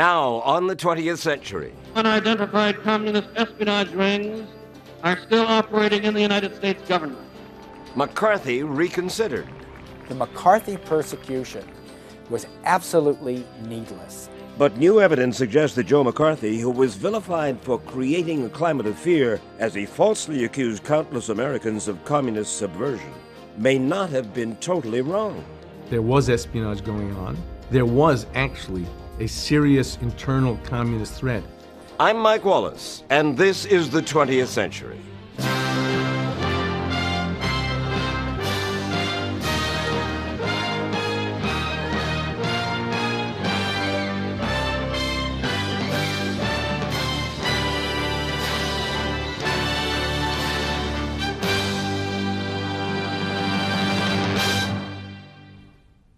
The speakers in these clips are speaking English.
Now, on the 20th century. Unidentified communist espionage rings are still operating in the United States government. McCarthy reconsidered. The McCarthy persecution was absolutely needless. But new evidence suggests that Joe McCarthy, who was vilified for creating a climate of fear as he falsely accused countless Americans of communist subversion, may not have been totally wrong. There was espionage going on. There was actually a serious internal communist threat. I'm Mike Wallace, and this is the 20th century.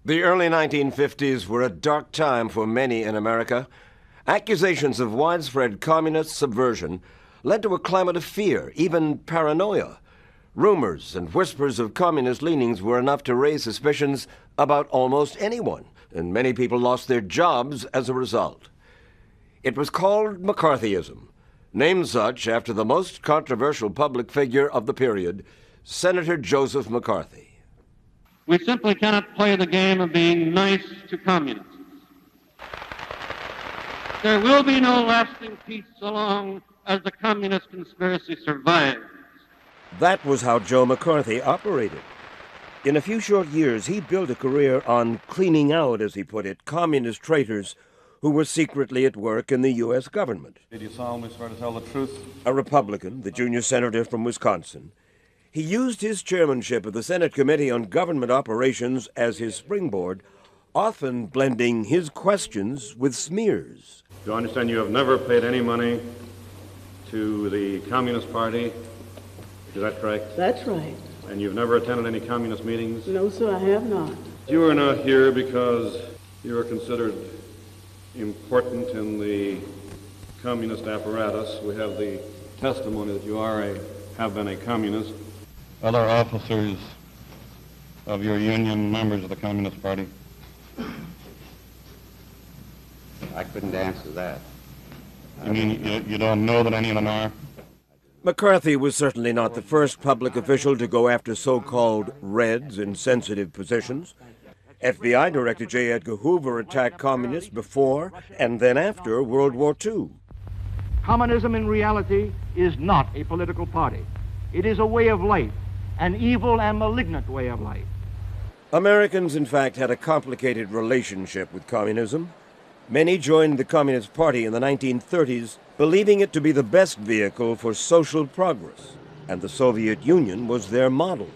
The early 1950s were a dark time for many in America. Accusations of widespread communist subversion led to a climate of fear, even paranoia. Rumors and whispers of communist leanings were enough to raise suspicions about almost anyone, and many people lost their jobs as a result. It was called McCarthyism, named such after the most controversial public figure of the period, Senator Joseph McCarthy. We simply cannot play the game of being nice to communists. There will be no lasting peace so long as the communist conspiracy survives. That was how Joe McCarthy operated. In a few short years, he built a career on cleaning out, as he put it, communist traitors who were secretly at work in the U.S. government. Did you solemnly swear to tell the truth? A Republican, the junior senator from Wisconsin, he used his chairmanship of the Senate Committee on Government Operations as his springboard, often blending his questions with smears. Do I understand you have never paid any money to the Communist Party? Is that correct? That's right. And you've never attended any communist meetings? No, sir, I have not. You are not here because you are considered important in the communist apparatus. We have the testimony that you have been a communist. Other officers of your union, members of the Communist Party? I couldn't answer that. You mean you don't know that any of them are? McCarthy was certainly not the first public official to go after so-called Reds in sensitive positions. FBI Director J. Edgar Hoover attacked communists before and then after World War II. Communism in reality is not a political party. It is a way of life, an evil and malignant way of life. Americans, in fact, had a complicated relationship with communism. Many joined the Communist Party in the 1930s, believing it to be the best vehicle for social progress, and the Soviet Union was their model.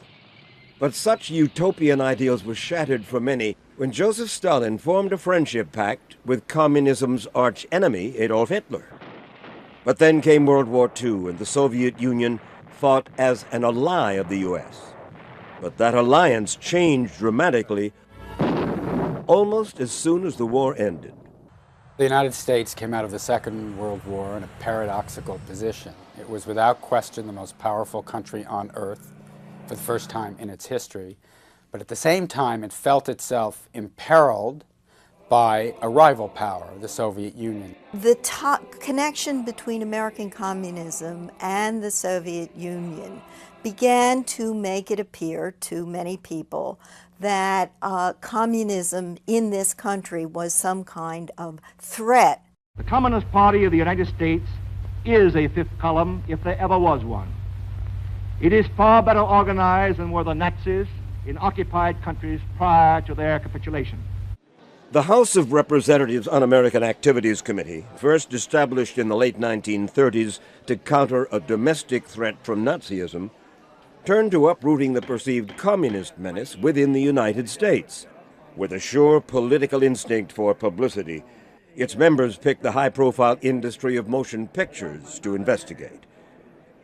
But such utopian ideals were shattered for many when Joseph Stalin formed a friendship pact with communism's arch-enemy, Adolf Hitler. But then came World War II, and the Soviet Union fought as an ally of the U.S. But that alliance changed dramatically almost as soon as the war ended. The United States came out of the Second World War in a paradoxical position. It was without question the most powerful country on earth for the first time in its history, but at the same time it felt itself imperiled by a rival power, the Soviet Union. The connection between American communism and the Soviet Union began to make it appear to many people that communism in this country was some kind of threat. The Communist Party of the United States is a fifth column, if there ever was one. It is far better organized than were the Nazis in occupied countries prior to their capitulation. The House of Representatives Un-American Activities Committee, first established in the late 1930s to counter a domestic threat from Nazism, turned to uprooting the perceived communist menace within the United States. With a sure political instinct for publicity, its members picked the high-profile industry of motion pictures to investigate.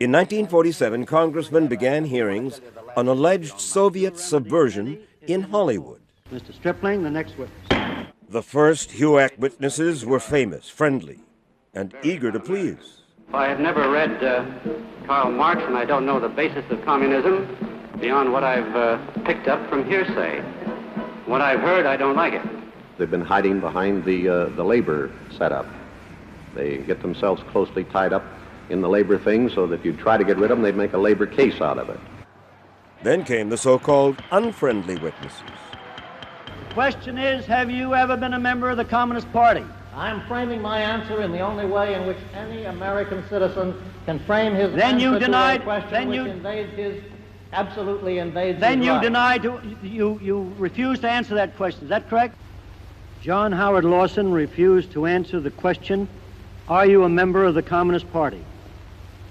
In 1947, congressmen began hearings on alleged Soviet subversion in Hollywood. Mr. Stripling, the next witness. The first HUAC witnesses were famous, friendly, and eager to please. I have never read Karl Marx, and I don't know the basis of communism beyond what I've picked up from hearsay. What I've heard, I don't like it. They've been hiding behind the labor setup. They get themselves closely tied up in the labor thing so that if you try to get rid of them, they'd make a labor case out of it. Then came the so-called unfriendly witnesses. The question is, have you ever been a member of the Communist Party? I'm framing my answer in the only way in which any American citizen can frame his Then answer you denied, to a question then which you, invades his, absolutely invades then his you right. denied, you refused to answer that question. Is that correct? John Howard Lawson refused to answer the question, are you a member of the Communist Party?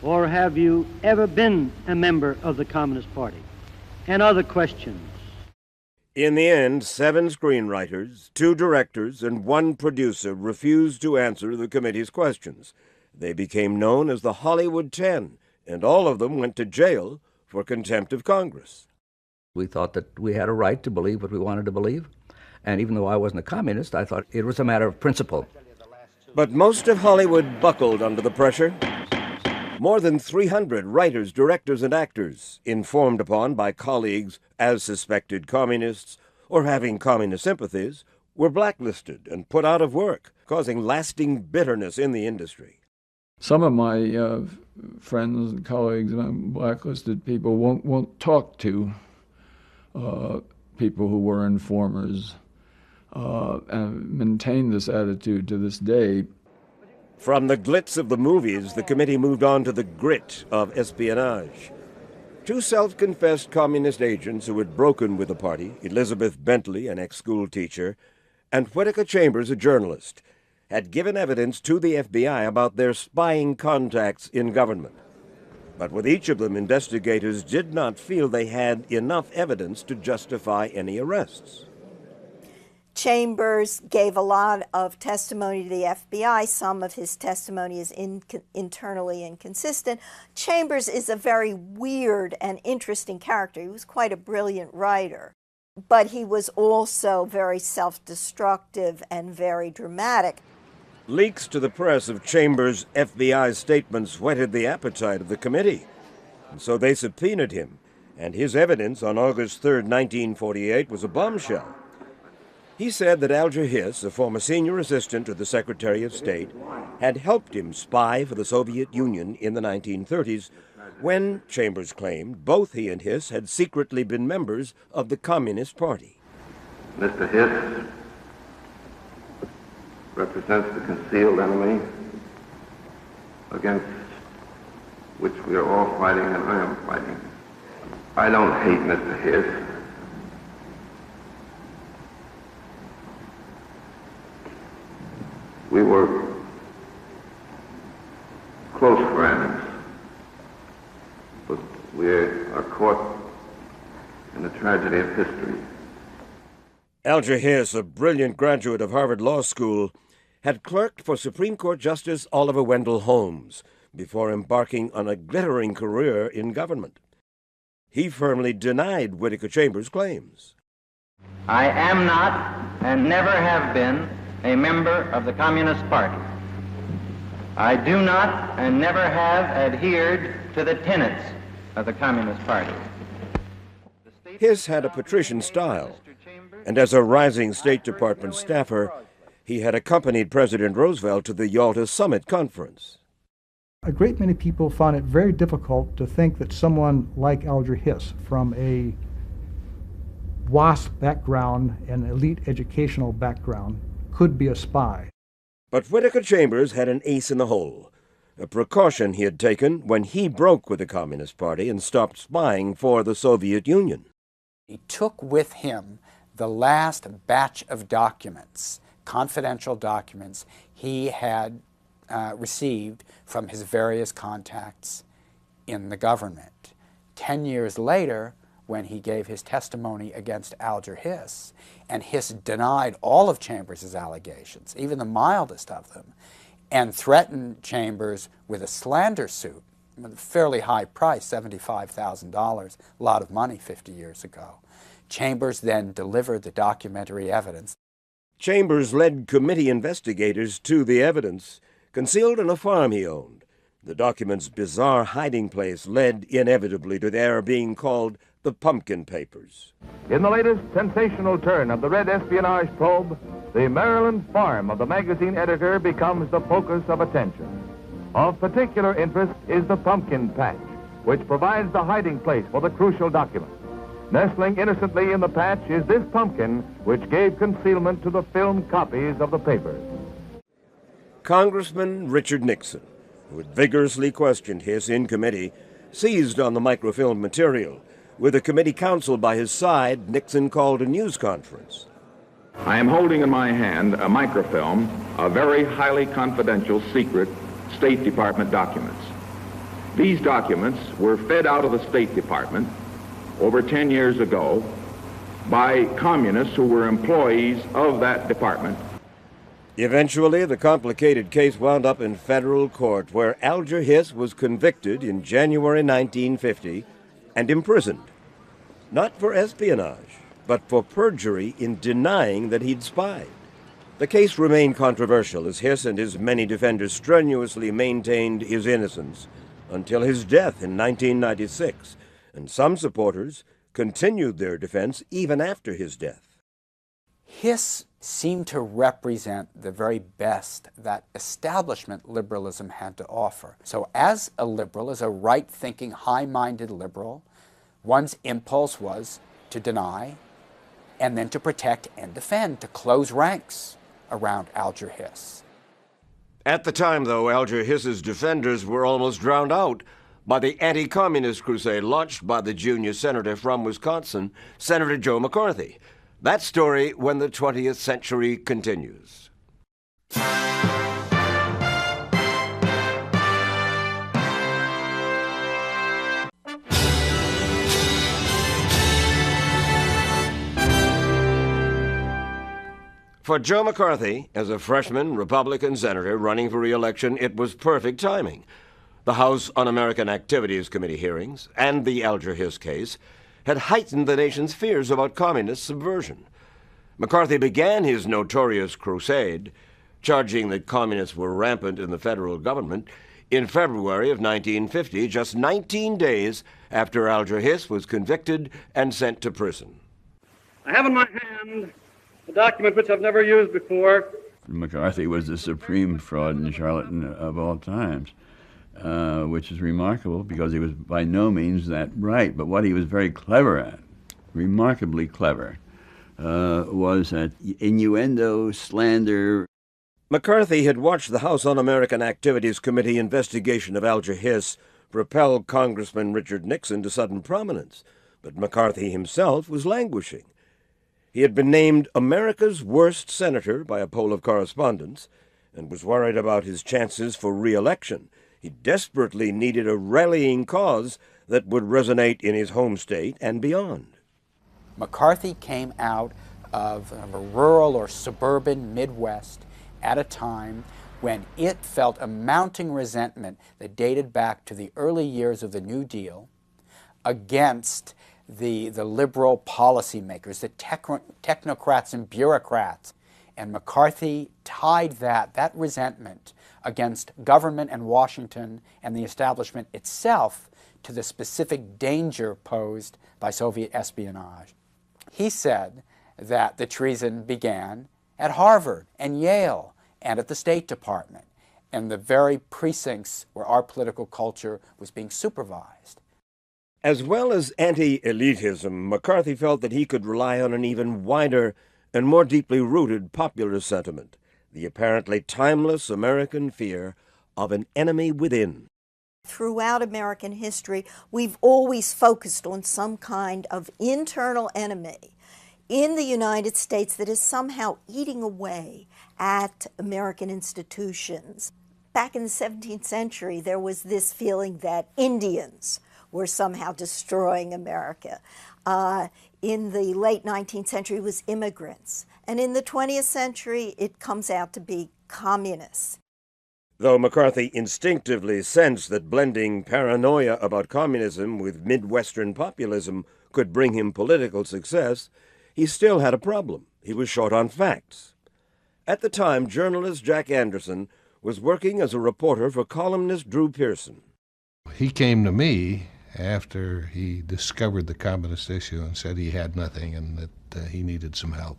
Or have you ever been a member of the Communist Party? And other questions. In the end, 7 screenwriters, 2 directors, and 1 producer refused to answer the committee's questions. They became known as the Hollywood 10, and all of them went to jail for contempt of Congress. We thought that we had a right to believe what we wanted to believe, and even though I wasn't a communist, I thought it was a matter of principle. But most of Hollywood buckled under the pressure. More than 300 writers, directors, and actors, informed upon by colleagues as suspected communists or having communist sympathies, were blacklisted and put out of work, causing lasting bitterness in the industry. Some of my friends and colleagues, blacklisted people, won't talk to people who were informers and maintain this attitude to this day. From the glitz of the movies, the committee moved on to the grit of espionage. 2 self-confessed communist agents who had broken with the party, Elizabeth Bentley, an ex-school teacher, and Whittaker Chambers, a journalist, had given evidence to the FBI about their spying contacts in government. But with each of them, investigators did not feel they had enough evidence to justify any arrests. Chambers gave a lot of testimony to the FBI. Some of his testimony is internally inconsistent. Chambers is a very weird and interesting character. He was quite a brilliant writer, but he was also very self-destructive and very dramatic. Leaks to the press of Chambers' FBI statements whetted the appetite of the committee, and so they subpoenaed him, and his evidence on August 3, 1948 was a bombshell. He said that Alger Hiss, a former senior assistant to the Secretary of State, had helped him spy for the Soviet Union in the 1930s, when, Chambers claimed, both he and Hiss had secretly been members of the Communist Party. Mr. Hiss represents the concealed enemy against which we are all fighting, and I am fighting. I don't hate Mr. Hiss. We were close friends, but we are caught in the tragedy of history. Alger Hiss, a brilliant graduate of Harvard Law School, had clerked for Supreme Court Justice Oliver Wendell Holmes before embarking on a glittering career in government. He firmly denied Whittaker Chambers' claims. I am not and never have been a member of the Communist Party. I do not and never have adhered to the tenets of the Communist Party. Hiss had a patrician style, and as a rising State Department staffer, he had accompanied President Roosevelt to the Yalta Summit Conference. A great many people found it very difficult to think that someone like Alger Hiss, from a WASP background and elite educational background, could be a spy. But Whittaker Chambers had an ace in the hole, a precaution he had taken when he broke with the Communist Party and stopped spying for the Soviet Union. He took with him the last batch of documents, confidential documents he had received from his various contacts in the government. 10 years later, when he gave his testimony against Alger Hiss, and Hiss denied all of Chambers' allegations, even the mildest of them, and threatened Chambers with a slander suit with a fairly high price, $75,000, a lot of money 50 years ago. Chambers then delivered the documentary evidence. Chambers led committee investigators to the evidence, concealed in a farm he owned. The document's bizarre hiding place led inevitably to their being called the Pumpkin Papers. In the latest sensational turn of the Red espionage probe, the Maryland farm of the magazine editor becomes the focus of attention. Of particular interest is the pumpkin patch, which provides the hiding place for the crucial document. Nestling innocently in the patch is this pumpkin, which gave concealment to the filmed copies of the papers. Congressman Richard Nixon, who had vigorously questioned Hiss in committee, seized on the microfilm material. With the committee counsel by his side, Nixon called a news conference. I am holding in my hand a microfilm of very highly confidential, secret State Department documents. These documents were fed out of the State Department over 10 years ago by communists who were employees of that department. Eventually, the complicated case wound up in federal court, where Alger Hiss was convicted in January 1950 and imprisoned, not for espionage, but for perjury in denying that he'd spied. The case remained controversial as Hiss and his many defenders strenuously maintained his innocence until his death in 1996, and some supporters continued their defense even after his death. Hiss seemed to represent the very best that establishment liberalism had to offer. So as a liberal, as a right-thinking, high-minded liberal, one's impulse was to deny and then to protect and defend, to close ranks around Alger Hiss. At the time, though, Alger Hiss's defenders were almost drowned out by the anti-communist crusade launched by the junior senator from Wisconsin, Senator Joe McCarthy. That story when the 20th century continues. For Joe McCarthy, as a freshman Republican senator running for re-election, it was perfect timing. The House Un-American Activities Committee hearings and the Alger Hiss case had heightened the nation's fears about communist subversion. McCarthy began his notorious crusade, charging that communists were rampant in the federal government, in February of 1950, just 19 days after Alger Hiss was convicted and sent to prison. I have in my hand a document which I've never used before. McCarthy was the supreme fraud and charlatan of all times, which is remarkable because he was by no means that bright. But what he was very clever at, remarkably clever, was that innuendo, slander. McCarthy had watched the House Un-American Activities Committee investigation of Alger Hiss propel Congressman Richard Nixon to sudden prominence, but McCarthy himself was languishing. He had been named America's worst senator by a poll of correspondents and was worried about his chances for re-election. He desperately needed a rallying cause that would resonate in his home state and beyond. McCarthy came out of a rural or suburban Midwest at a time when it felt a mounting resentment that dated back to the early years of the New Deal against the liberal policymakers, the technocrats and bureaucrats. And McCarthy tied that resentment against government and Washington and the establishment itself to the specific danger posed by Soviet espionage. He said that the treason began at Harvard and Yale and at the State Department and the very precincts where our political culture was being supervised. As well as anti-elitism, McCarthy felt that he could rely on an even wider and more deeply rooted popular sentiment, the apparently timeless American fear of an enemy within. Throughout American history, we've always focused on some kind of internal enemy in the United States that is somehow eating away at American institutions. Back in the 17th century, there was this feeling that Indians were somehow destroying America. In the late 19th century, it was immigrants. And in the 20th century, it comes out to be communists. Though McCarthy instinctively sensed that blending paranoia about communism with Midwestern populism could bring him political success, he still had a problem. He was short on facts. At the time, journalist Jack Anderson was working as a reporter for columnist Drew Pearson. He came to me after he discovered the communist issue and said he had nothing and that he needed some help.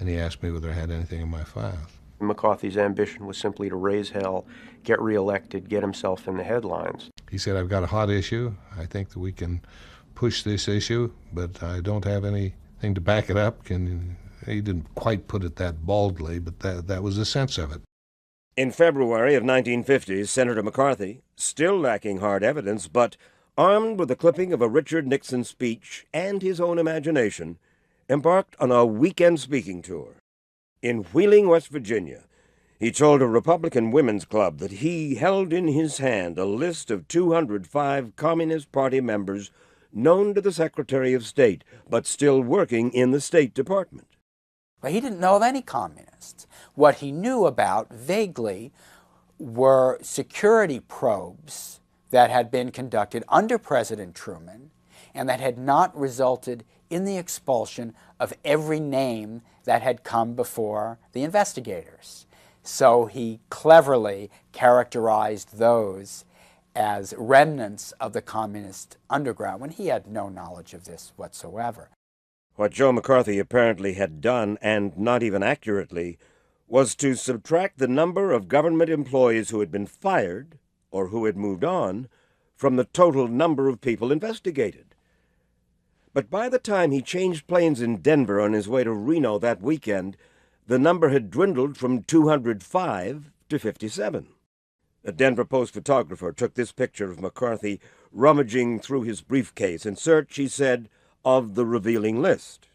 and he asked me whether I had anything in my files. McCarthy's ambition was simply to raise hell, get reelected, get himself in the headlines. He said, I've got a hot issue. I think that we can push this issue, but I don't have anything to back it up. He didn't quite put it that baldly, but that was the sense of it. In February of 1950, Senator McCarthy, still lacking hard evidence, but armed with a clipping of a Richard Nixon speech and his own imagination, embarked on a weekend speaking tour. In Wheeling, West Virginia, he told a Republican women's club that he held in his hand a list of 205 Communist Party members known to the Secretary of State, but still working in the State Department. But he didn't know of any communists. What he knew about, vaguely, were security probes that had been conducted under President Truman and that had not resulted in the expulsion of every name that had come before the investigators. So he cleverly characterized those as remnants of the communist underground when he had no knowledge of this whatsoever. What Joe McCarthy apparently had done, and not even accurately, was to subtract the number of government employees who had been fired, or who had moved on, from the total number of people investigated. But by the time he changed planes in Denver on his way to Reno that weekend, the number had dwindled from 205 to 57. A Denver Post photographer took this picture of McCarthy rummaging through his briefcase in search, he said, of the revealing list.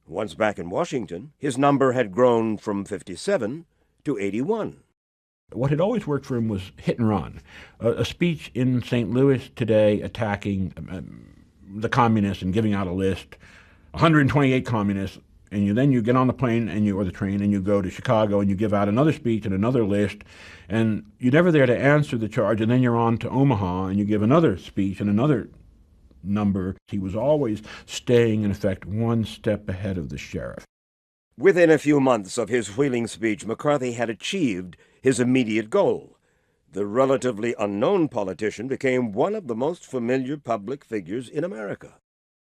Once back in Washington, his number had grown from 57 to 81. What had always worked for him was hit and run. A speech in St. Louis today attacking the communists and giving out a list, 128 communists, and then you get on the plane or the train and you go to Chicago and you give out another speech and another list, and you're never there to answer the charge, and then you're on to Omaha and you give another speech and another number. He was always staying, in effect, one step ahead of the sheriff. Within a few months of his Wheeling speech, McCarthy had achieved his immediate goal. The relatively unknown politician became one of the most familiar public figures in America.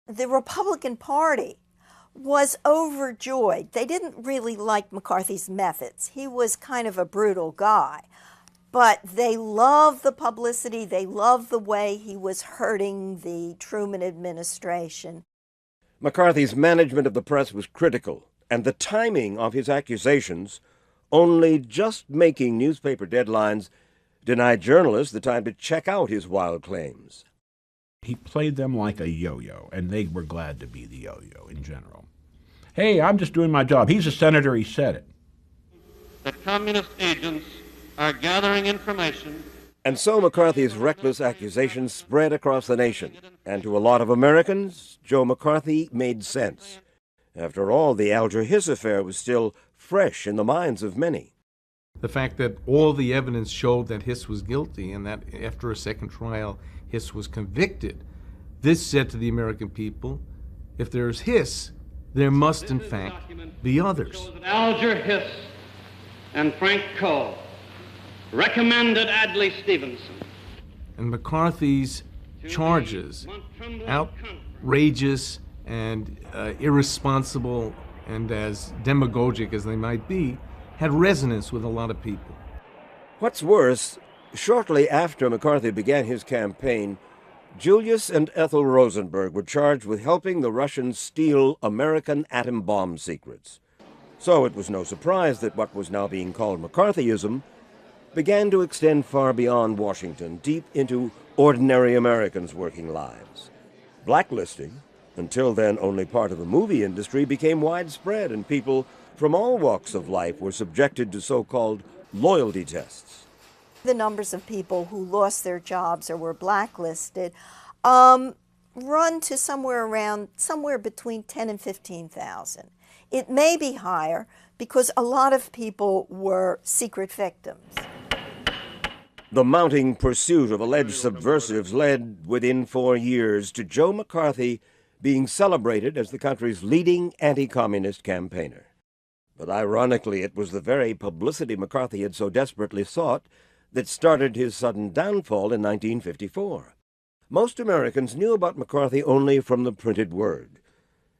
The Republican Party was overjoyed. They didn't really like McCarthy's methods. He was kind of a brutal guy. But they loved the publicity. They loved the way he was hurting the Truman administration. McCarthy's management of the press was critical, and the timing of his accusations, only just making newspaper deadlines, denied journalists the time to check out his wild claims. He played them like a yo-yo, and they were glad to be the yo-yo in general. Hey, I'm just doing my job. He's a senator, he said it. The communist agents are gathering information. And so McCarthy's reckless accusations spread across the nation, and to a lot of Americans, Joe McCarthy made sense. After all, the Alger Hiss affair was still fresh in the minds of many. The fact that all the evidence showed that Hiss was guilty and that after a second trial, Hiss was convicted, this said to the American people, if there's Hiss, there must in fact be others. Alger Hiss and Frank Coe recommended Adlai Stevenson. And McCarthy's charges, outrageous and irresponsible and as demagogic as they might be, had resonance with a lot of people. What's worse, shortly after McCarthy began his campaign, Julius and Ethel Rosenberg were charged with helping the Russians steal American atom bomb secrets. So it was no surprise that what was now being called McCarthyism began to extend far beyond Washington, deep into ordinary Americans' working lives. Blacklisting, until then only part of the movie industry, became widespread, and people from all walks of life were subjected to so-called loyalty tests. The numbers of people who lost their jobs or were blacklisted run to somewhere between 10 and 15,000. It may be higher because a lot of people were secret victims. The mounting pursuit of alleged subversives led, within 4 years, to Joe McCarthy being celebrated as the country's leading anti-communist campaigner. But ironically, it was the very publicity McCarthy had so desperately sought that started his sudden downfall in 1954. Most Americans knew about McCarthy only from the printed word,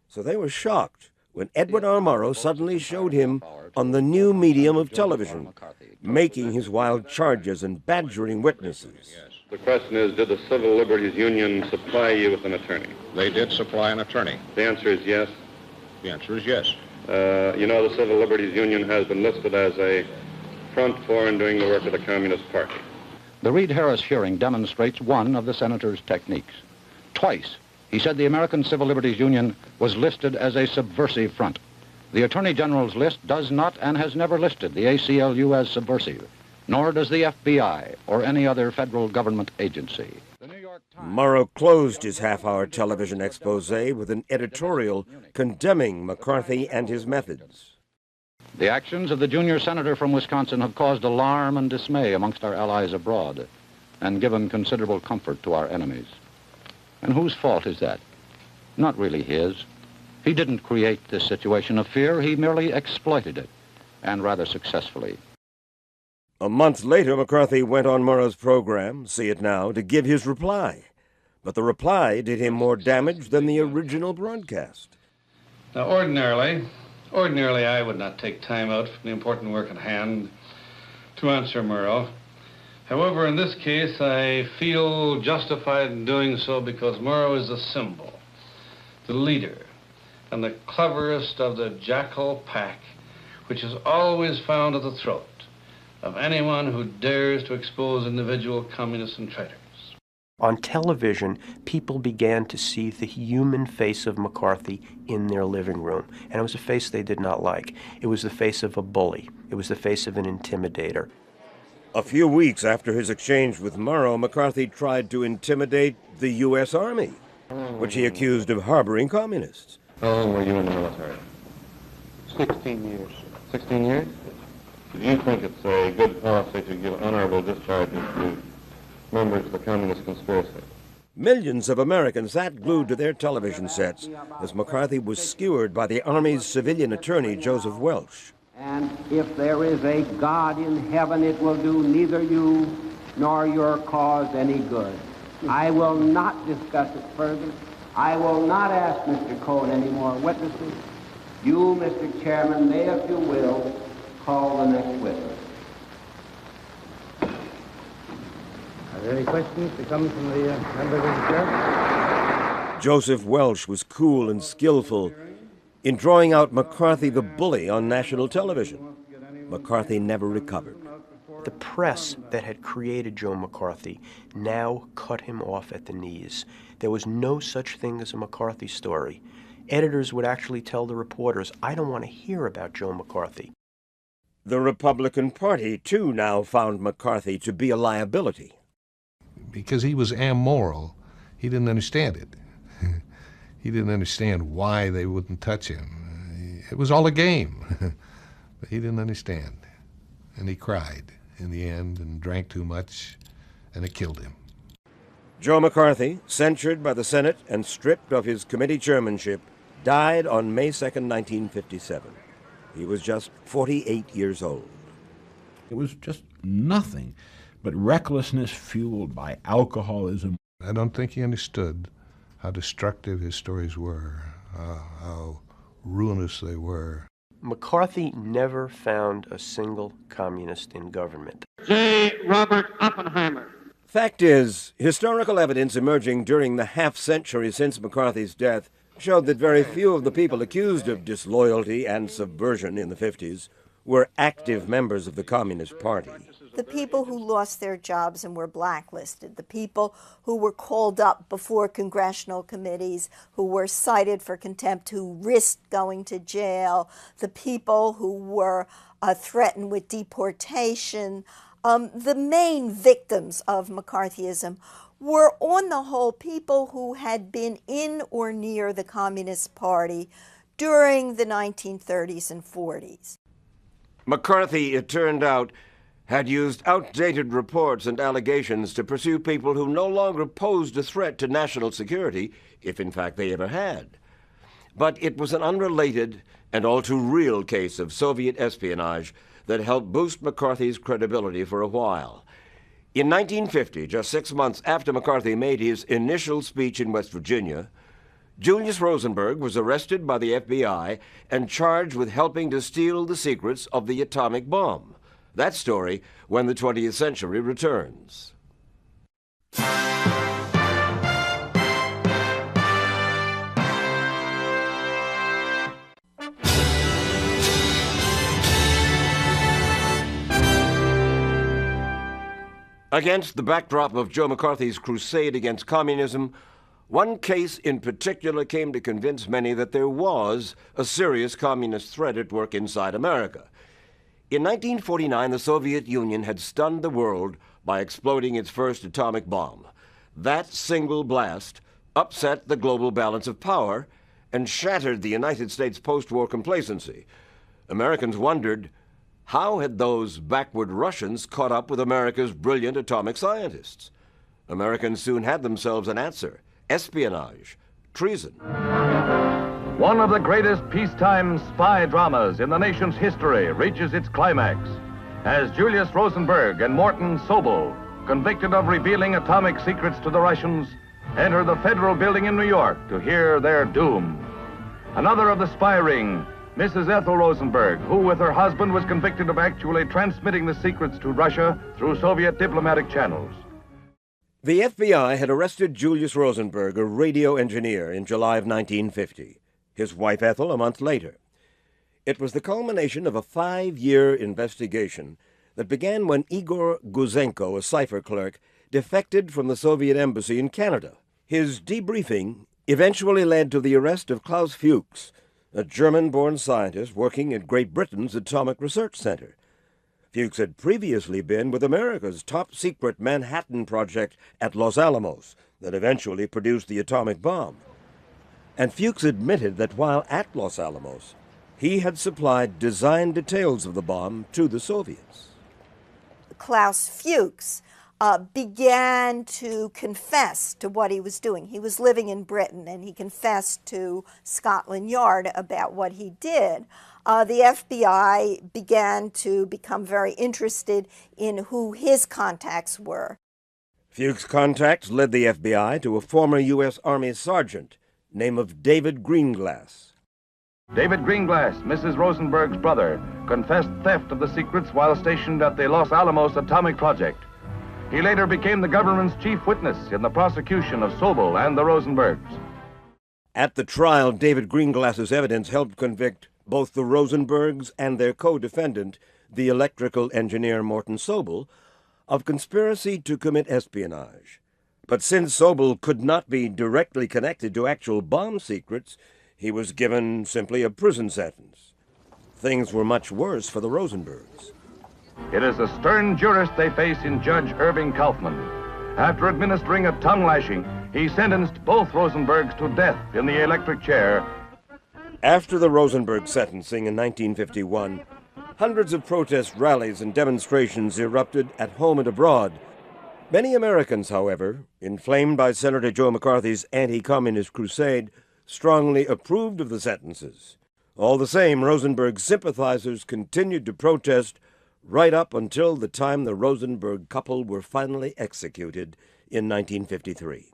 so they were shocked when Edward R. Murrow suddenly showed him on the new medium of television, making his wild charges and badgering witnesses. The question is, did the Civil Liberties Union supply you with an attorney? They did supply an attorney. The answer is yes. The answer is yes. You know, the Civil Liberties Union has been listed as a front for and doing the work of the Communist Party. The Reed-Harris hearing demonstrates one of the senator's techniques. Twice, he said the American Civil Liberties Union was listed as a subversive front. The Attorney General's list does not and has never listed the ACLU as subversive, nor does the FBI or any other federal government agency. Murrow closed his half-hour television expose with an editorial condemning McCarthy and his methods. The actions of the junior senator from Wisconsin have caused alarm and dismay amongst our allies abroad and given considerable comfort to our enemies. And whose fault is that? Not really his. He didn't create this situation of fear, he merely exploited it, and rather successfully. A month later, McCarthy went on Murrow's program, See It Now, to give his reply. But the reply did him more damage than the original broadcast. Now, ordinarily, I would not take time out from the important work at hand to answer Murrow. However, in this case, I feel justified in doing so because Murrow is the symbol, the leader, and the cleverest of the jackal pack, which is always found at the throat of anyone who dares to expose individual communists and traitors. On television, people began to see the human face of McCarthy in their living room, and it was a face they did not like. It was the face of a bully. It was the face of an intimidator. A few weeks after his exchange with Murrow, McCarthy tried to intimidate the U.S. Army, which he accused of harboring communists. How long were you in the military? 16 years. 16 years? Do you think it's a good policy to give honorable discharges to members of the communist conspiracy? Millions of Americans sat glued to their television sets as McCarthy was skewered by the Army's civilian attorney, Joseph Welch. And if there is a God in heaven, it will do neither you nor your cause any good. I will not discuss it further. I will not ask Mr. Cohen any more witnesses. You, Mr. Chairman, may, if you will, call the next witness. Are there any questions to come from the members of the chair? Joseph Welch was cool and skillful in drawing out McCarthy the bully on national television. McCarthy never recovered. The press that had created Joe McCarthy now cut him off at the knees. There was no such thing as a McCarthy story. Editors would actually tell the reporters, I don't want to hear about Joe McCarthy. The Republican Party, too, now found McCarthy to be a liability. Because he was amoral, he didn't understand it. He didn't understand why they wouldn't touch him. It was all a game, but he didn't understand. And he cried in the end and drank too much, and it killed him. Joe McCarthy, censured by the Senate and stripped of his committee chairmanship, died on May 2nd, 1957. He was just 48 years old. It was just nothing but recklessness fueled by alcoholism. I don't think he understood how destructive his stories were, how ruinous they were. McCarthy never found a single communist in government. J. Robert Oppenheimer. Fact is, historical evidence emerging during the half-century since McCarthy's death showed that very few of the people accused of disloyalty and subversion in the 50s were active members of the Communist Party. The people who lost their jobs and were blacklisted, the people who were called up before congressional committees, who were cited for contempt, who risked going to jail, the people who were threatened with deportation, the main victims of McCarthyism were, on the whole, people who had been in or near the Communist Party during the 1930s and 40s. McCarthy, it turned out, had used outdated reports and allegations to pursue people who no longer posed a threat to national security, if in fact they ever had. But it was an unrelated and all too real case of Soviet espionage that helped boost McCarthy's credibility for a while. In 1950, just 6 months after McCarthy made his initial speech in West Virginia, Julius Rosenberg was arrested by the FBI and charged with helping to steal the secrets of the atomic bomb. That story when the 20th century returns. Against the backdrop of Joe McCarthy's crusade against communism, one case in particular came to convince many that there was a serious communist threat at work inside America. In 1949, the Soviet Union had stunned the world by exploding its first atomic bomb. That single blast upset the global balance of power and shattered the United States post-war complacency. Americans wondered, how had those backward Russians caught up with America's brilliant atomic scientists? Americans soon had themselves an answer: espionage, treason. One of the greatest peacetime spy dramas in the nation's history reaches its climax as Julius Rosenberg and Morton Sobel, convicted of revealing atomic secrets to the Russians, enter the federal building in New York to hear their doom. Another of the spy ring, Mrs. Ethel Rosenberg, who with her husband was convicted of actually transmitting the secrets to Russia through Soviet diplomatic channels. The FBI had arrested Julius Rosenberg, a radio engineer, in July of 1950. His wife Ethel a month later. It was the culmination of a 5-year investigation that began when Igor Guzenko, a cipher clerk, defected from the Soviet embassy in Canada. His debriefing eventually led to the arrest of Klaus Fuchs, a German-born scientist working at Great Britain's Atomic Research Center. Fuchs had previously been with America's top-secret Manhattan Project at Los Alamos that eventually produced the atomic bomb. And Fuchs admitted that while at Los Alamos, he had supplied design details of the bomb to the Soviets. Klaus Fuchs began to confess to what he was doing. He was living in Britain, and he confessed to Scotland Yard about what he did. The FBI began to become very interested in who his contacts were. Fuchs' contacts led the FBI to a former U.S. Army sergeant, name of David Greenglass. David Greenglass, Mrs. Rosenberg's brother, confessed theft of the secrets while stationed at the Los Alamos Atomic Project. He later became the government's chief witness in the prosecution of Sobel and the Rosenbergs. At the trial, David Greenglass's evidence helped convict both the Rosenbergs and their co-defendant, the electrical engineer Morton Sobel, of conspiracy to commit espionage. But since Sobel could not be directly connected to actual bomb secrets, he was given simply a prison sentence. Things were much worse for the Rosenbergs. It is a stern jurist they face in Judge Irving Kaufman. After administering a tongue lashing, he sentenced both Rosenbergs to death in the electric chair. After the Rosenberg sentencing in 1951, hundreds of protest rallies and demonstrations erupted at home and abroad. Many Americans, however, inflamed by Senator Joe McCarthy's anti-communist crusade, strongly approved of the sentences. All the same, Rosenberg sympathizers continued to protest right up until the time the Rosenberg couple were finally executed in 1953.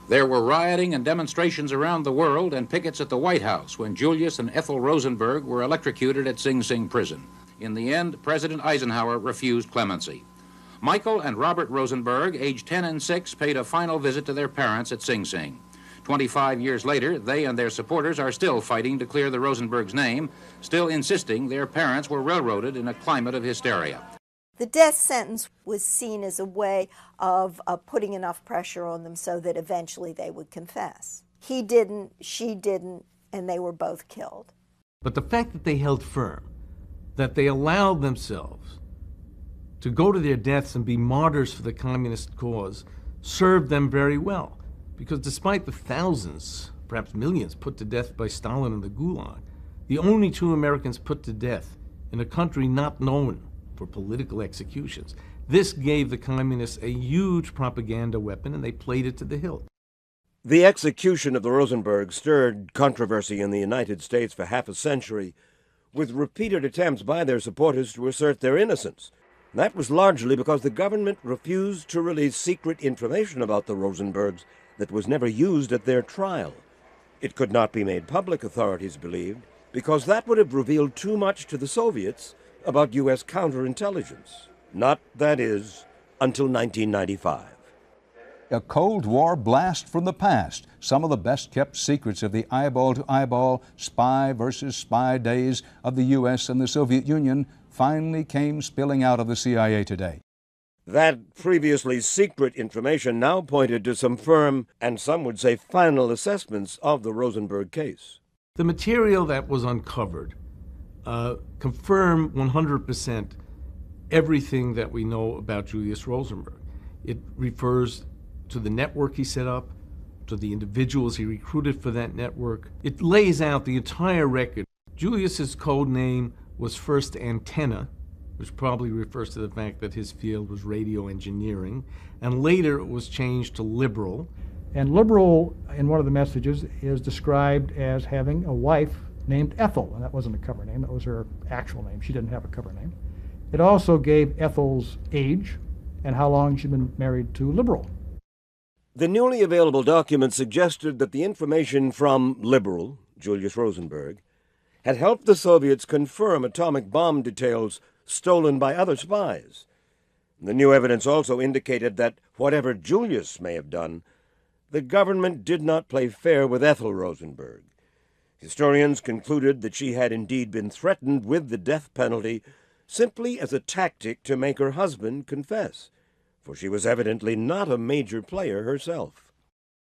There were rioting and demonstrations around the world and pickets at the White House when Julius and Ethel Rosenberg were electrocuted at Sing Sing prison. In the end, President Eisenhower refused clemency. Michael and Robert Rosenberg, aged 10 and 6, paid a final visit to their parents at Sing Sing. 25 years later, they and their supporters are still fighting to clear the Rosenbergs' name, still insisting their parents were railroaded in a climate of hysteria. The death sentence was seen as a way of putting enough pressure on them so that eventually they would confess. He didn't, she didn't, and they were both killed. But the fact that they held firm, that they allowed themselves to go to their deaths and be martyrs for the communist cause, served them very well. Because despite the thousands, perhaps millions, put to death by Stalin in the Gulag, the only 2 Americans put to death in a country not known for political executions. This gave the communists a huge propaganda weapon, and they played it to the hilt. The execution of the Rosenbergs stirred controversy in the United States for half a century, with repeated attempts by their supporters to assert their innocence. That was largely because the government refused to release secret information about the Rosenbergs that was never used at their trial. It could not be made public, authorities believed, because that would have revealed too much to the Soviets about U.S. counterintelligence. Not, that is, until 1995. A Cold War blast from the past. Some of the best-kept secrets of the eyeball-to-eyeball, spy versus spy days of the U.S. and the Soviet Union finally came spilling out of the CIA today. That previously secret information now pointed to some firm, and some would say final, assessments of the Rosenberg case. The material that was uncovered confirmed 100% everything that we know about Julius Rosenberg. It refers to the network he set up, to the individuals he recruited for that network. It lays out the entire record. Julius's code name was first Antenna, which probably refers to the fact that his field was radio engineering, and later it was changed to Liberal. And Liberal, in one of the messages, is described as having a wife named Ethel, and that wasn't a cover name, that was her actual name. She didn't have a cover name. It also gave Ethel's age and how long she'd been married to Liberal. The newly available documents suggested that the information from Liberal, Julius Rosenberg, had helped the Soviets confirm atomic bomb details stolen by other spies. The new evidence also indicated that whatever Julius may have done, the government did not play fair with Ethel Rosenberg. Historians concluded that she had indeed been threatened with the death penalty simply as a tactic to make her husband confess, for she was evidently not a major player herself.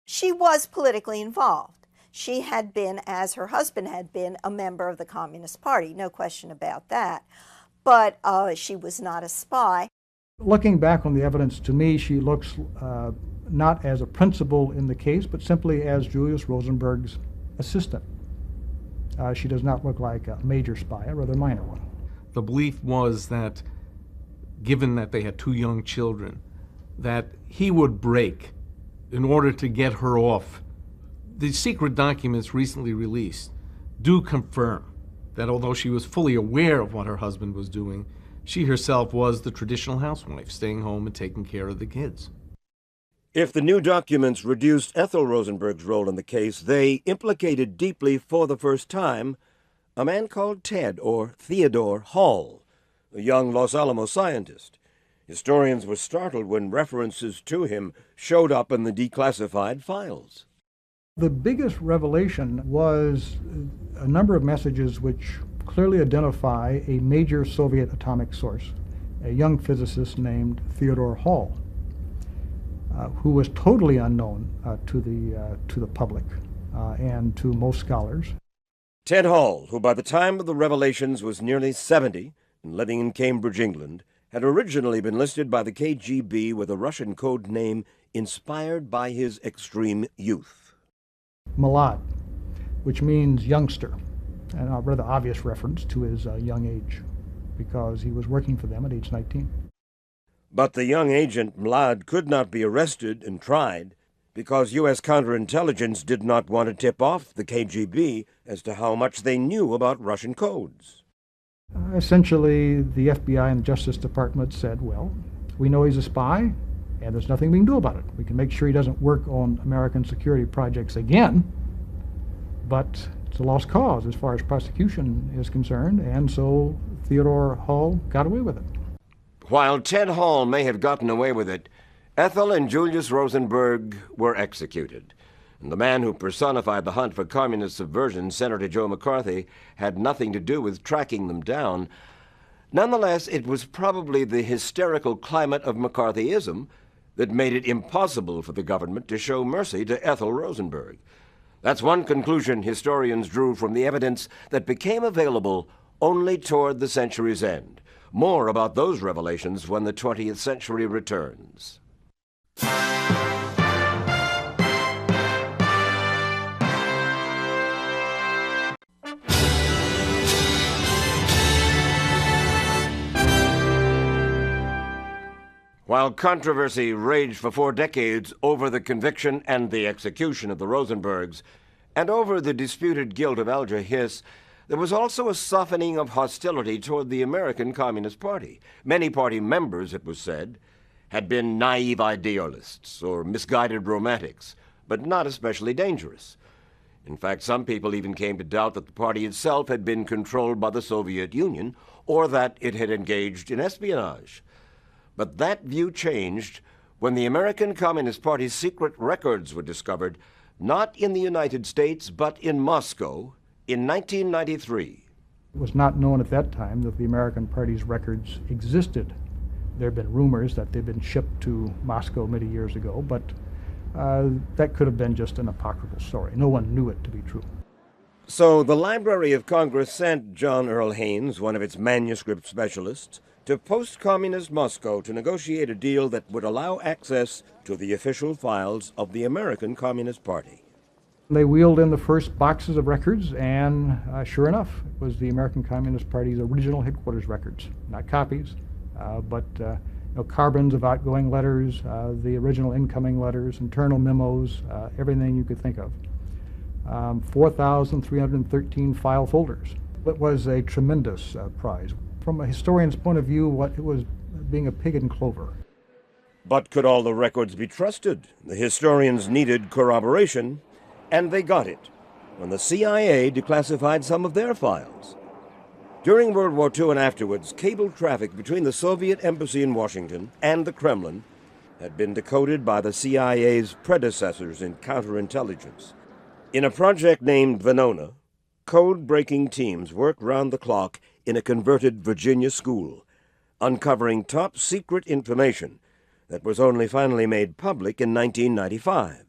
She was politically involved. She had been, as her husband had been, a member of the Communist Party, no question about that. But she was not a spy. Looking back on the evidence, to me, she looks not as a principal in the case, but simply as Julius Rosenberg's assistant. She does not look like a major spy, a rather minor one. The belief was that, given that they had two young children, that he would break in order to get her off. The secret documents recently released do confirm that although she was fully aware of what her husband was doing, she herself was the traditional housewife, staying home and taking care of the kids. If the new documents reduced Ethel Rosenberg's role in the case, they implicated deeply for the first time a man called Ted, or Theodore Hall, a young Los Alamos scientist. Historians were startled when references to him showed up in the declassified files. The biggest revelation was a number of messages which clearly identify a major Soviet atomic source, a young physicist named Theodore Hall, who was totally unknown to the public and to most scholars. Ted Hall, who by the time of the revelations was nearly 70 and living in Cambridge, England, had originally been listed by the KGB with a Russian code name inspired by his extreme youth. Malad, which means youngster, and a rather obvious reference to his young age, because he was working for them at age 19. But the young agent Mlad could not be arrested and tried because U.S. counterintelligence did not want to tip off the KGB as to how much they knew about Russian codes. Essentially, the FBI and the Justice Department said, well, we know he's a spy, and there's nothing we can do about it. We can make sure he doesn't work on American security projects again, but it's a lost cause as far as prosecution is concerned, and so Theodore Hall got away with it. While Ted Hall may have gotten away with it, Ethel and Julius Rosenberg were executed. And the man who personified the hunt for communist subversion, Senator Joe McCarthy, had nothing to do with tracking them down. Nonetheless, it was probably the hysterical climate of McCarthyism that made it impossible for the government to show mercy to Ethel Rosenberg. That's one conclusion historians drew from the evidence that became available only toward the century's end. More about those revelations when the 20th century returns. While controversy raged for 4 decades over the conviction and the execution of the Rosenbergs, and over the disputed guilt of Alger Hiss, there was also a softening of hostility toward the American Communist Party. Many party members, it was said, had been naive idealists or misguided romantics, but not especially dangerous. In fact, some people even came to doubt that the party itself had been controlled by the Soviet Union or that it had engaged in espionage. But that view changed when the American Communist Party's secret records were discovered, not in the United States, but in Moscow in 1993. It was not known at that time that the American Party's records existed. There have been rumors that they'd been shipped to Moscow many years ago, but that could have been just an apocryphal story. No one knew it to be true. So the Library of Congress sent John Earl Haynes, one of its manuscript specialists, to post-communist Moscow to negotiate a deal that would allow access to the official files of the American Communist Party. They wheeled in the first boxes of records, and sure enough, it was the American Communist Party's original headquarters records, not copies, but carbons of outgoing letters, the original incoming letters, internal memos, everything you could think of. 4,313 file folders. It was a tremendous prize. From a historian's point of view, it was being a pig in clover. But could all the records be trusted? The historians needed corroboration, and they got it when the CIA declassified some of their files. During World War II and afterwards, cable traffic between the Soviet embassy in Washington and the Kremlin had been decoded by the CIA's predecessors in counterintelligence. In a project named Venona, code-breaking teams worked round the clock in a converted Virginia school, uncovering top-secret information that was only finally made public in 1995.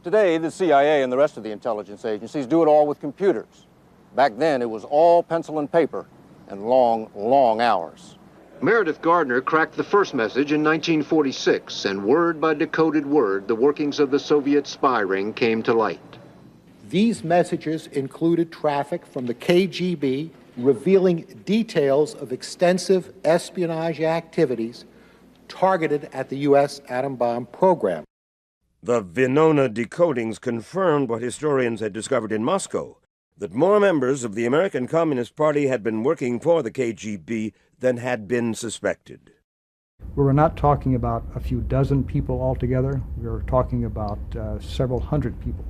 Today, the CIA and the rest of the intelligence agencies do it all with computers. Back then, it was all pencil and paper and long, long hours. Meredith Gardner cracked the first message in 1946, and word by decoded word, the workings of the Soviet spy ring came to light. These messages included traffic from the KGB revealing details of extensive espionage activities targeted at the U.S. atom bomb program. The Venona decodings confirmed what historians had discovered in Moscow, that more members of the American Communist Party had been working for the KGB than had been suspected. We were not talking about a few dozen people altogether. We were talking about several hundred people.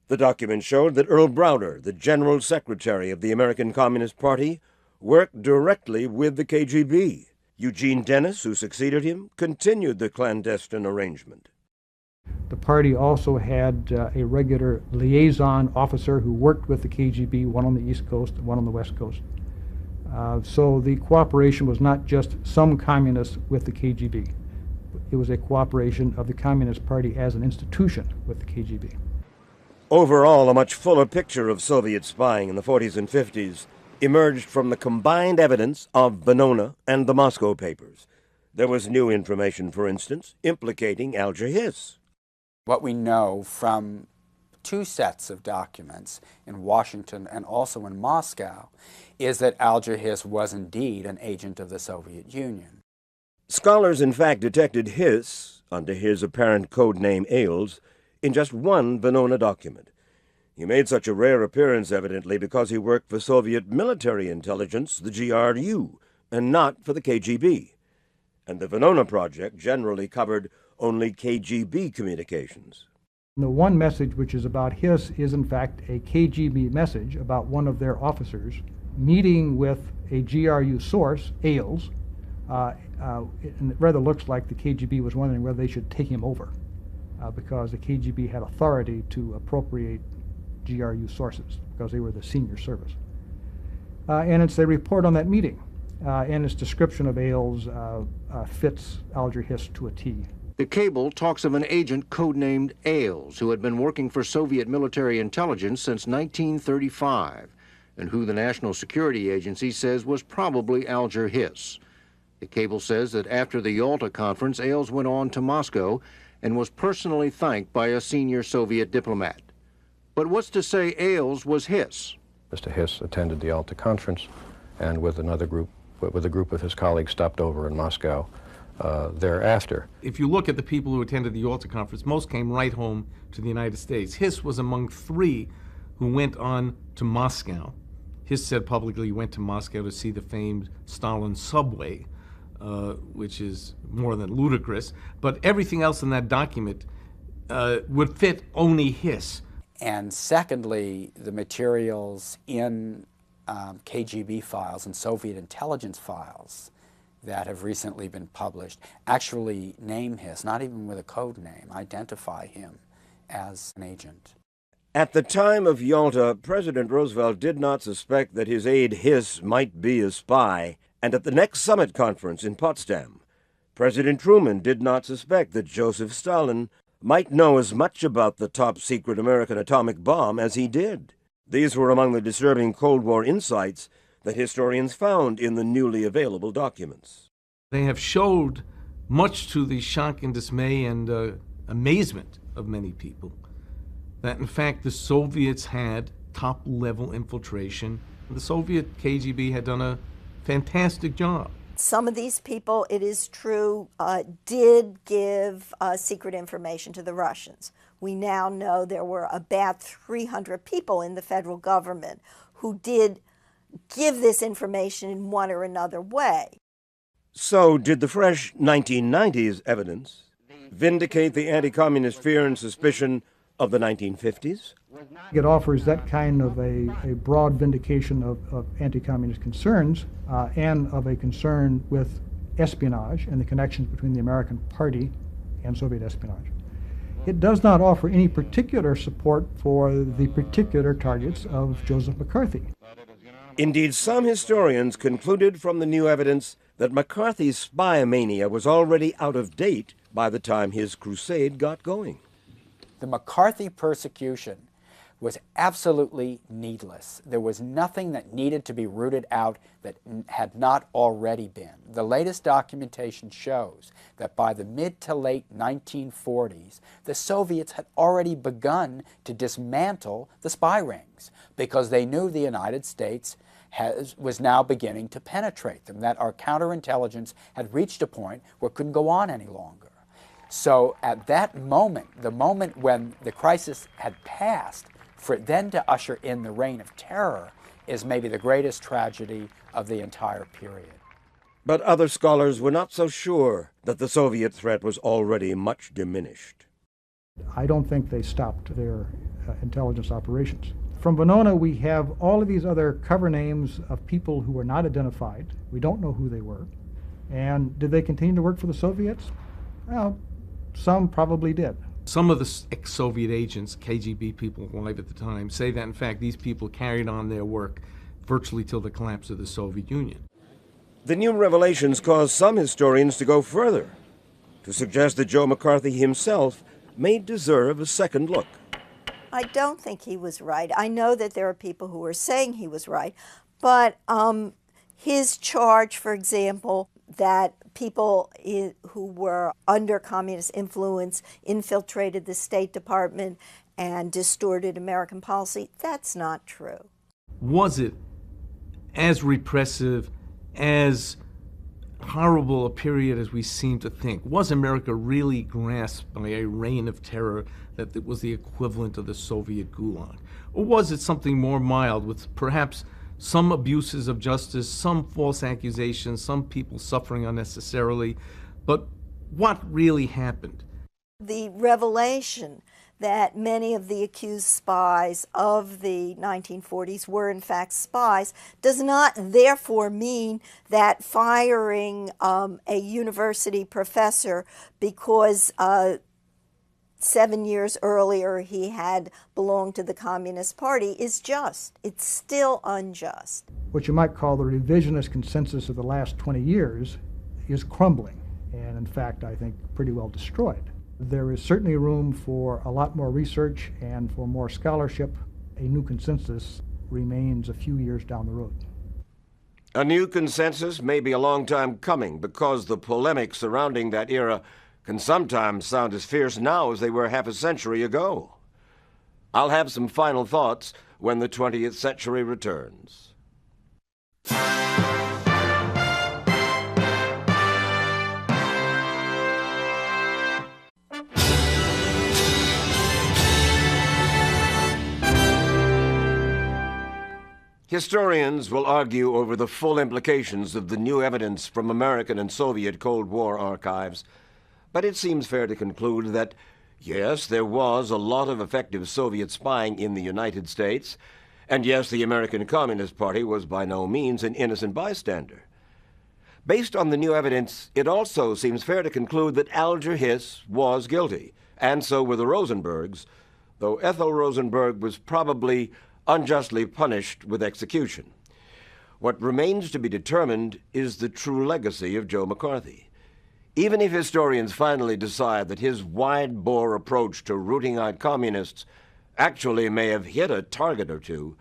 The document showed that Earl Browder, the General Secretary of the American Communist Party, worked directly with the KGB. Eugene Dennis, who succeeded him, continued the clandestine arrangement. The party also had a regular liaison officer who worked with the KGB, one on the East Coast and one on the West Coast. So the cooperation was not just some communists with the KGB. It was a cooperation of the Communist Party as an institution with the KGB. Overall, a much fuller picture of Soviet spying in the 40s and 50s emerged from the combined evidence of Venona and the Moscow papers. There was new information, for instance, implicating Alger Hiss. What we know from two sets of documents in Washington and also in Moscow is that Alger Hiss was indeed an agent of the Soviet Union. Scholars, in fact, detected Hiss, under his apparent code name Ailes, in just one Venona document. He made such a rare appearance, evidently, because he worked for Soviet military intelligence, the GRU, and not for the KGB. And the Venona project generally covered only KGB communications. The one message which is about Hiss is, in fact, a KGB message about one of their officers meeting with a GRU source, Ailes, and it rather looks like the KGB was wondering whether they should take him over. Because the KGB had authority to appropriate GRU sources because they were the senior service. And it's a report on that meeting, and its description of Ailes fits Alger Hiss to a T. The cable talks of an agent codenamed Ailes who had been working for Soviet military intelligence since 1935, and who the National Security Agency says was probably Alger Hiss. The cable says that after the Yalta Conference, Ailes went on to Moscow and was personally thanked by a senior Soviet diplomat. But what's to say Ailes was Hiss? Mr. Hiss attended the Yalta Conference and with a group of his colleagues stopped over in Moscow thereafter. If you look at the people who attended the Yalta Conference, most came right home to the United States. Hiss was among three who went on to Moscow. Hiss said publicly he went to Moscow to see the famed Stalin subway, which is more than ludicrous, but everything else in that document would fit only Hiss. And secondly, the materials in KGB files and Soviet intelligence files that have recently been published actually name Hiss, not even with a code name, identify him as an agent. At the time of Yalta, President Roosevelt did not suspect that his aide Hiss might be a spy, and at the next summit conference in Potsdam, President Truman did not suspect that Joseph Stalin might know as much about the top-secret American atomic bomb as he did. These were among the disturbing Cold War insights that historians found in the newly available documents. They have showed, much to the shock and dismay and amazement of many people, that in fact the Soviets had top-level infiltration. The Soviet KGB had done a fantastic job. Some of these people, it is true, did give secret information to the Russians. We now know there were about 300 people in the federal government who did give this information in one or another way. So did the fresh 1990s evidence vindicate the anti-communist fear and suspicion of the 1950s? It offers that kind of a broad vindication of anti-communist concerns and of a concern with espionage and the connections between the American Party and Soviet espionage. It does not offer any particular support for the particular targets of Joseph McCarthy. Indeed, some historians concluded from the new evidence that McCarthy's spy mania was already out of date by the time his crusade got going. The McCarthy persecution was absolutely needless. There was nothing that needed to be rooted out that had not already been. The latest documentation shows that by the mid to late 1940s, the Soviets had already begun to dismantle the spy rings because they knew the United States was now beginning to penetrate them, that our counterintelligence had reached a point where it couldn't go on any longer. So at that moment, the moment when the crisis had passed, for it then to usher in the reign of terror is maybe the greatest tragedy of the entire period. But other scholars were not so sure that the Soviet threat was already much diminished. I don't think they stopped their intelligence operations. From Venona, we have all of these other cover names of people who were not identified. We don't know who they were. And did they continue to work for the Soviets? Well, some probably did. Some of the ex-Soviet agents, KGB people alive at the time, say that in fact these people carried on their work virtually till the collapse of the Soviet Union. The new revelations caused some historians to go further, to suggest that Joe McCarthy himself may deserve a second look. I don't think he was right. I know that there are people who are saying he was right, but his charge, for example, that people who were under communist influence infiltrated the State Department and distorted American policy, that's not true. Was it as repressive, as horrible a period as we seem to think? Was America really grasped by a reign of terror that it was the equivalent of the Soviet Gulag? Or was it something more mild with perhaps some abuses of justice, some false accusations, some people suffering unnecessarily? But what really happened? The revelation that many of the accused spies of the 1940s were in fact spies does not therefore mean that firing a university professor because 7 years earlier he had belonged to the Communist Party is just. It's still unjust. What you might call the revisionist consensus of the last 20 years is crumbling, and in fact I think pretty well destroyed. There is certainly room for a lot more research and for more scholarship. A new consensus remains a few years down the road. A new consensus may be a long time coming because the polemics surrounding that era can sometimes sound as fierce now as they were half a century ago. I'll have some final thoughts when the 20th century returns. Historians will argue over the full implications of the new evidence from American and Soviet Cold War archives, but it seems fair to conclude that Yes, there was a lot of effective Soviet spying in the United States, and yes, the American Communist Party was by no means an innocent bystander. Based on the new evidence, it also seems fair to conclude that Alger Hiss was guilty, and so were the Rosenbergs, though Ethel Rosenberg was probably unjustly punished with execution. What remains to be determined is the true legacy of Joe McCarthy. Even if historians finally decide that his wide-bore approach to rooting out communists actually may have hit a target or two,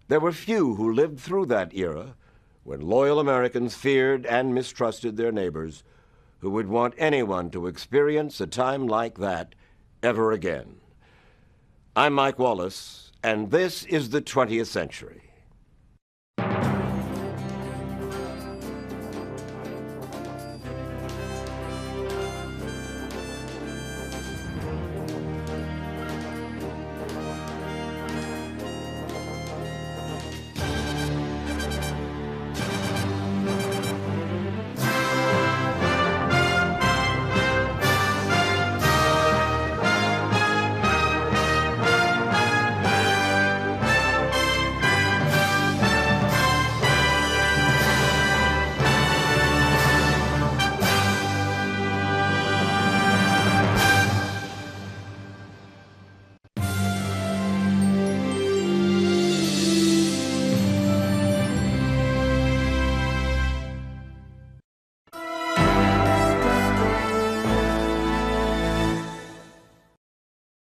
there were few who lived through that era when loyal Americans feared and mistrusted their neighbors who would want anyone to experience a time like that ever again. I'm Mike Wallace, and this is the 20th Century.